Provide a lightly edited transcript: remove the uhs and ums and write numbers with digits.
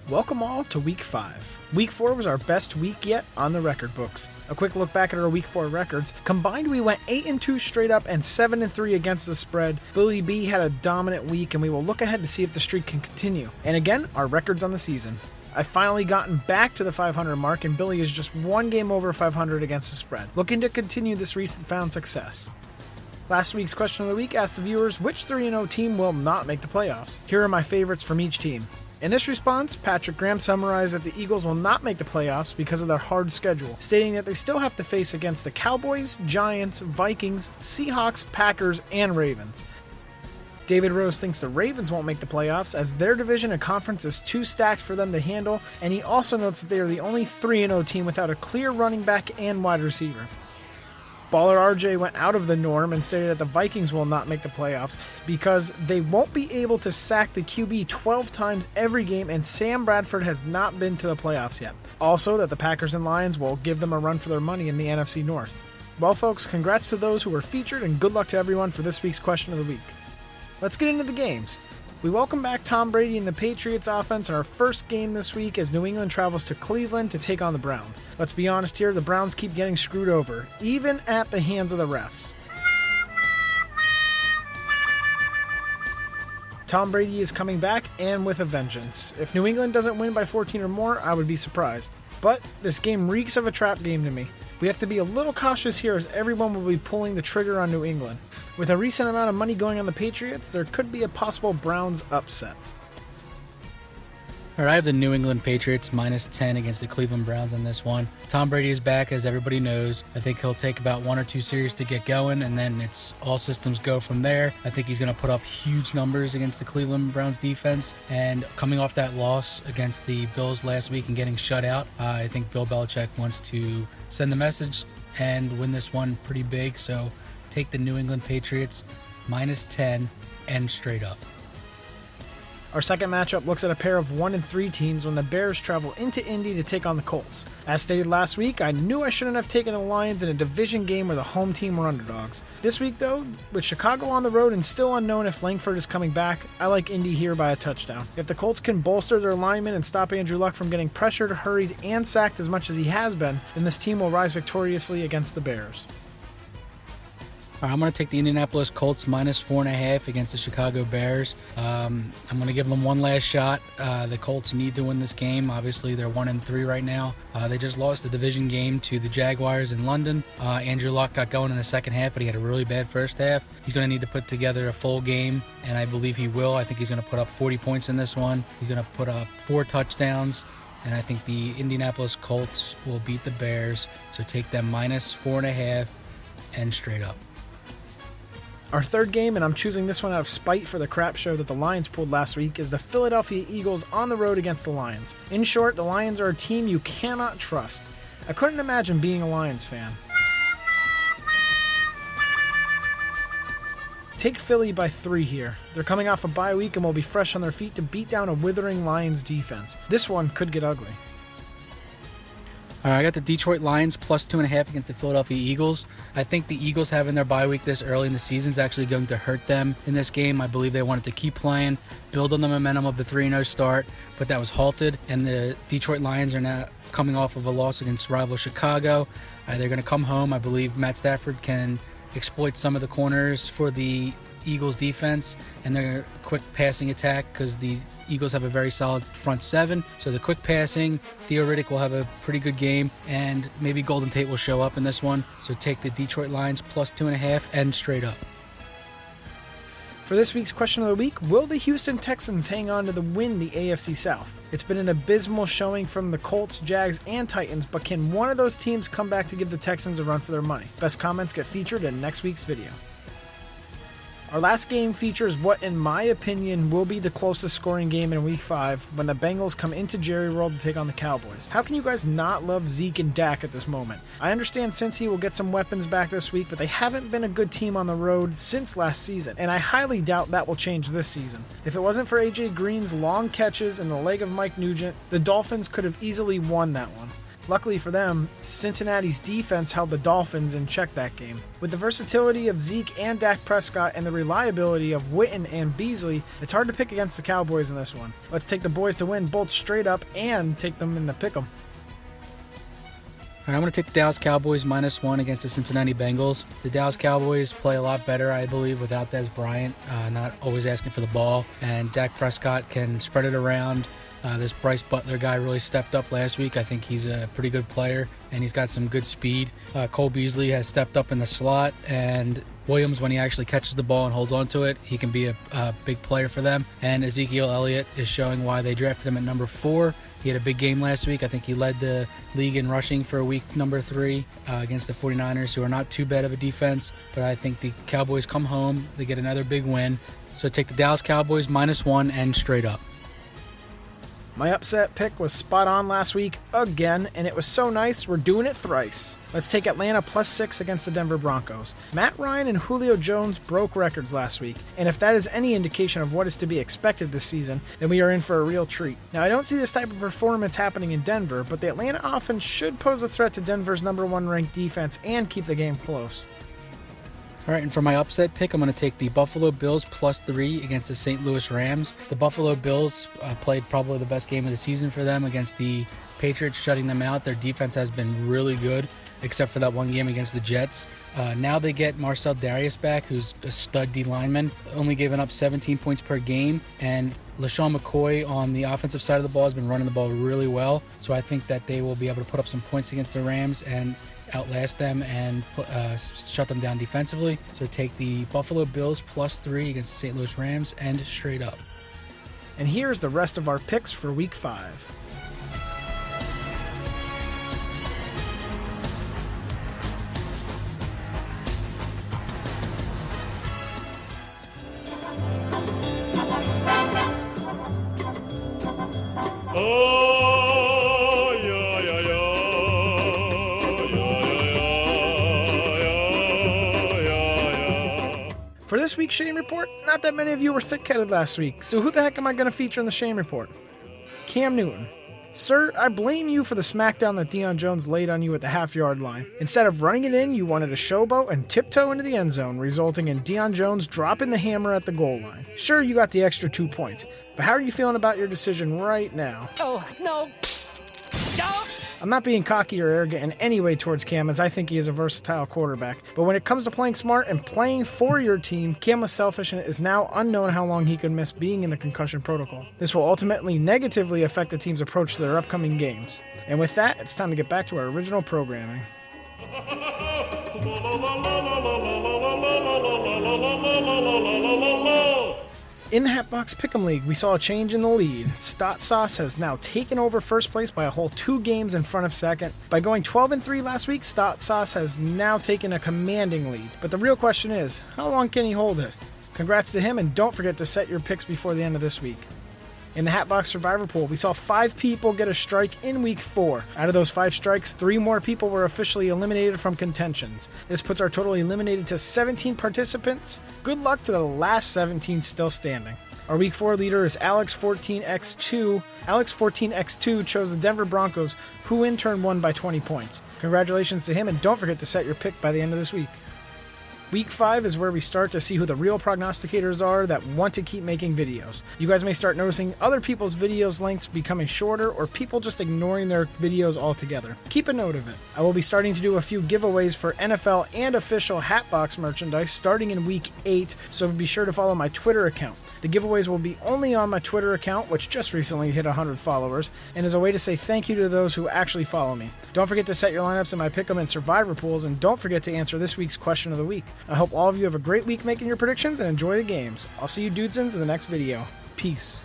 Welcome all to Week 5. Week 4 was our best week yet on the record books. A quick look back at our Week 4 records. Combined, we went 8-2 straight up and 7-3 against the spread. Billy B had a dominant week, and we will look ahead to see if the streak can continue. And again, our records on the season. I've finally gotten back to the 500 mark, and Billy is just one game over 500 against the spread, looking to continue this recent found success. Last week's question of the week asked the viewers which 3-0 team will not make the playoffs. Here are my favorites from each team. In this response, Patrick Graham summarized that the Eagles will not make the playoffs because of their hard schedule, stating that they still have to face against the Cowboys, Giants, Vikings, Seahawks, Packers, and Ravens. David Rose thinks the Ravens won't make the playoffs as their division and conference is too stacked for them to handle, and he also notes that they are the only 3-0 team without a clear running back and wide receiver. Baller RJ went out of the norm and stated that the Vikings will not make the playoffs because they won't be able to sack the QB 12 times every game, and Sam Bradford has not been to the playoffs yet. Also, that the Packers and Lions will give them a run for their money in the NFC North. Well, folks, congrats to those who were featured, and good luck to everyone for this week's question of the week. Let's get into the games. We welcome back Tom Brady and the Patriots offense in our first game this week as New England travels to Cleveland to take on the Browns. Let's be honest here, the Browns keep getting screwed over, even at the hands of the refs. Tom Brady is coming back and with a vengeance. If New England doesn't win by 14 or more, I would be surprised. But this game reeks of a trap game to me. We have to be a little cautious here as everyone will be pulling the trigger on New England. With a recent amount of money going on the Patriots, there could be a possible Browns upset. All right, I have the New England Patriots -10 against the Cleveland Browns on this one. Tom Brady is back, as everybody knows. I think he'll take about 1 or 2 series to get going, and then it's all systems go from there. I think he's going to put up huge numbers against the Cleveland Browns defense, and coming off that loss against the Bills last week and getting shut out, I think Bill Belichick wants to send the message and win this one pretty big, so take the New England Patriots -10 and straight up. Our second matchup looks at a pair of 1-3 teams when the Bears travel into Indy to take on the Colts. As stated last week, I knew I shouldn't have taken the Lions in a division game where the home team were underdogs. This week though, with Chicago on the road and still unknown if Langford is coming back, I like Indy here by a touchdown. If the Colts can bolster their linemen and stop Andrew Luck from getting pressured, hurried, and sacked as much as he has been, then this team will rise victoriously against the Bears. All right, I'm going to take the Indianapolis Colts -4.5 against the Chicago Bears. I'm going to give them one last shot. The Colts need to win this game. Obviously, they're 1-3 right now. They just lost the division game to the Jaguars in London. Andrew Luck got going in the second half, but he had a really bad first half. He's going to need to put together a full game, and I believe he will. I think he's going to put up 40 points in this one. He's going to put up 4 touchdowns, and I think the Indianapolis Colts will beat the Bears. So take them -4.5 and straight up. Our third game, and I'm choosing this one out of spite for the crap show that the Lions pulled last week, is the Philadelphia Eagles on the road against the Lions. In short, the Lions are a team you cannot trust. I couldn't imagine being a Lions fan. Take Philly by 3 here. They're coming off a bye week and will be fresh on their feet to beat down a withering Lions defense. This one could get ugly. All right, I got the Detroit Lions +2.5 against the Philadelphia Eagles. I think the Eagles having their bye week this early in the season is actually going to hurt them in this game. I believe they wanted to keep playing, build on the momentum of the 3-0 start, but that was halted, and the Detroit Lions are now coming off of a loss against rival Chicago. They're going to come home. I believe Matt Stafford can exploit some of the corners for the Eagles defense and their quick passing attack because the Eagles have a very solid front 7, so the quick passing, Theoretic will have a pretty good game, and maybe Golden Tate will show up in this one. So take the Detroit Lions +2.5 and straight up. For this week's question of the week, will the Houston Texans hang on to win the AFC South? It's been an abysmal showing from the Colts, Jags, and Titans, but can one of those teams come back to give the Texans a run for their money? Best comments get featured in next week's video. Our last game features what, in my opinion, will be the closest scoring game in Week 5 when the Bengals come into Jerry World to take on the Cowboys. How can you guys not love Zeke and Dak at this moment? I understand Cincy will get some weapons back this week, but they haven't been a good team on the road since last season, and I highly doubt that will change this season. If it wasn't for AJ Green's long catches and the leg of Mike Nugent, the Dolphins could have easily won that one. Luckily for them, Cincinnati's defense held the Dolphins in check that game. With the versatility of Zeke and Dak Prescott and the reliability of Witten and Beasley, it's hard to pick against the Cowboys in this one. Let's take the boys to win both straight up and take them in the pick'em. All right, I'm going to take the Dallas Cowboys -1 against the Cincinnati Bengals. The Dallas Cowboys play a lot better, I believe, without Dez Bryant, not always asking for the ball, and Dak Prescott can spread it around. This Bryce Butler guy really stepped up last week. I think he's a pretty good player, and he's got some good speed. Cole Beasley has stepped up in the slot, and Williams, when he actually catches the ball and holds onto it, he can be a big player for them. And Ezekiel Elliott is showing why they drafted him at number 4. He had a big game last week. I think he led the league in rushing for week number 3 against the 49ers, who are not too bad of a defense. But I think the Cowboys come home. They get another big win. So take the Dallas Cowboys -1 and straight up. My upset pick was spot on last week again, and it was so nice we're doing it thrice. Let's take Atlanta +6 against the Denver Broncos. Matt Ryan and Julio Jones broke records last week, and if that is any indication of what is to be expected this season, then we are in for a real treat. Now, I don't see this type of performance happening in Denver, but the Atlanta offense should pose a threat to Denver's number 1 ranked defense and keep the game close. All right, and for my upset pick, I'm going to take the Buffalo Bills +3 against the St. Louis Rams. The Buffalo Bills played probably the best game of the season for them against the Patriots, shutting them out. Their defense has been really good, except for that one game against the Jets. Now they get Marcel Darius back, who's a stud D lineman, only giving up 17 points per game. And LaShawn McCoy on the offensive side of the ball has been running the ball really well. So I think that they will be able to put up some points against the Rams and outlast them and shut them down defensively. So take the Buffalo Bills +3 against the St. Louis Rams and straight up. And here's the rest of our picks for Week 5. For this week's Shane Report, not that many of you were thick-headed last week, so who the heck am I going to feature in the Shane Report? Cam Newton. Sir, I blame you for the smackdown that Deion Jones laid on you at the half-yard line. Instead of running it in, you wanted to showboat and tiptoe into the end zone, resulting in Deion Jones dropping the hammer at the goal line. Sure, you got the extra 2 points, but how are you feeling about your decision right now? Oh, no. No. I'm not being cocky or arrogant in any way towards Cam, as I think he is a versatile quarterback. But when it comes to playing smart and playing for your team, Cam was selfish, and it is now unknown how long he could miss being in the concussion protocol. This will ultimately negatively affect the team's approach to their upcoming games. And with that, it's time to get back to our original programming. In the Hatbox Pick'em League, we saw a change in the lead. Stott Sauce has now taken over first place by a whole 2 games in front of second. By going 12-3 last week, Stott Sauce has now taken a commanding lead. But the real question is, how long can he hold it? Congrats to him, and don't forget to set your picks before the end of this week. In the Hatbox Survivor Pool, we saw 5 people get a strike in Week 4. Out of those 5 strikes, 3 more people were officially eliminated from contentions. This puts our total eliminated to 17 participants. Good luck to the last 17 still standing. Our Week 4 leader is Alex14x2. Alex14x2 chose the Denver Broncos, who in turn won by 20 points. Congratulations to him, and don't forget to set your pick by the end of this week. Week 5 is where we start to see who the real prognosticators are that want to keep making videos. You guys may start noticing other people's videos lengths becoming shorter, or people just ignoring their videos altogether. Keep a note of it. I will be starting to do a few giveaways for NFL and official Hatbox merchandise starting in Week 8, so be sure to follow my Twitter account. The giveaways will be only on my Twitter account, which just recently hit 100 followers, and is a way to say thank you to those who actually follow me. Don't forget to set your lineups in my Pick'em and Survivor pools, and don't forget to answer this week's question of the week. I hope all of you have a great week making your predictions and enjoy the games. I'll see you dudesons in the next video. Peace.